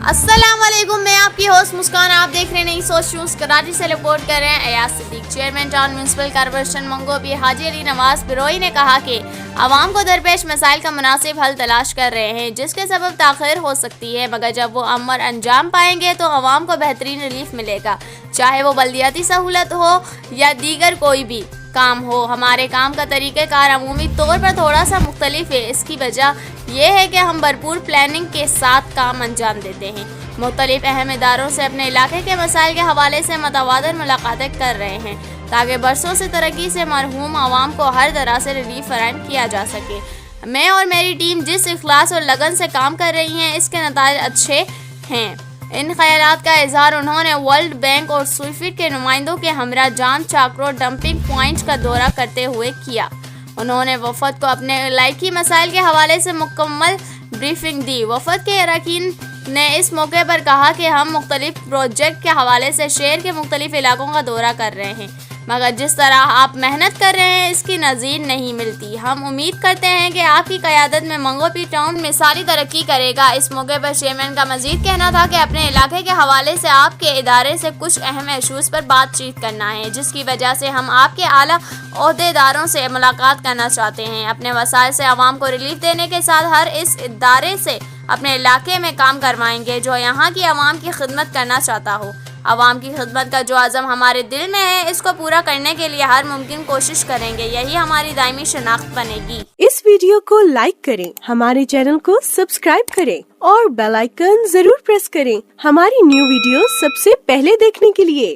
السلام علیکم، میں آپ کی ہوسٹ مسکان، آپ دیکھ رہے ہیں نئی سوچ نیوز۔ کراچی سے رپورٹ کر رہے ہیں ایاز صدیق۔ چیئرمین ٹاؤن میونسپل کارپوریشن منگو حاجی علی نواز بروئی نے کہا کہ عوام کو درپیش مسائل کا مناسب حل تلاش کر رہے ہیں، جس کے سبب تاخیر ہو سکتی ہے، مگر جب وہ امر انجام پائیں گے تو عوام کو بہترین ریلیف ملے گا، چاہے وہ بلدیاتی سہولت ہو یا دیگر کوئی بھی کام ہو۔ ہمارے کام کا طریقہ کار عمومی طور پر تھوڑا سا مختلف ہے، اس کی وجہ یہ ہے کہ ہم بھرپور پلاننگ کے ساتھ کام انجام دیتے ہیں، مختلف اہم اداروں سے اپنے علاقے کے مسائل کے حوالے سے متبادل ملاقاتیں کر رہے ہیں تاکہ برسوں سے ترقی سے محروم عوام کو ہر طرح سے ریلیف فراہم کیا جا سکے۔ میں اور میری ٹیم جس اخلاص اور لگن سے کام کر رہی ہیں، اس کے نتائج اچھے ہیں۔ ان خیالات کا اظہار انہوں نے ورلڈ بینک اور سوئفٹ کے نمائندوں کے ہمراہ جان چاکرو ڈمپنگ پوائنٹ کا دورہ کرتے ہوئے کیا۔ انہوں نے وفد کو اپنے علاقائی مسائل کے حوالے سے مکمل بریفنگ دی۔ وفد کے اراکین نے اس موقع پر کہا کہ ہم مختلف پروجیکٹ کے حوالے سے شہر کے مختلف علاقوں کا دورہ کر رہے ہیں، مگر جس طرح آپ محنت کر رہے ہیں اس کی نظیر نہیں ملتی۔ ہم امید کرتے ہیں کہ آپ کی قیادت میں منگو ٹاؤن مثالی ترقی کرے گا۔ اس موقع پر چیئرمین کا مزید کہنا تھا کہ اپنے علاقے کے حوالے سے آپ کے ادارے سے کچھ اہم ایشوز پر بات چیت کرنا ہے، جس کی وجہ سے ہم آپ کے اعلیٰ عہدیداروں سے ملاقات کرنا چاہتے ہیں۔ اپنے وسائل سے عوام کو ریلیف دینے کے ساتھ ہر اس ادارے سے اپنے علاقے میں کام کروائیں گے جو یہاں کی عوام کی خدمت کرنا چاہتا ہو۔ عوام کی خدمت کا جو عزم ہمارے دل میں ہے، اس کو پورا کرنے کے لیے ہر ممکن کوشش کریں گے، یہی ہماری دائمی شناخت بنے گی۔ اس ویڈیو کو لائک کریں، ہمارے چینل کو سبسکرائب کریں اور بیل آئیکن ضرور پریس کریں ہماری نیو ویڈیو سب سے پہلے دیکھنے کے لیے۔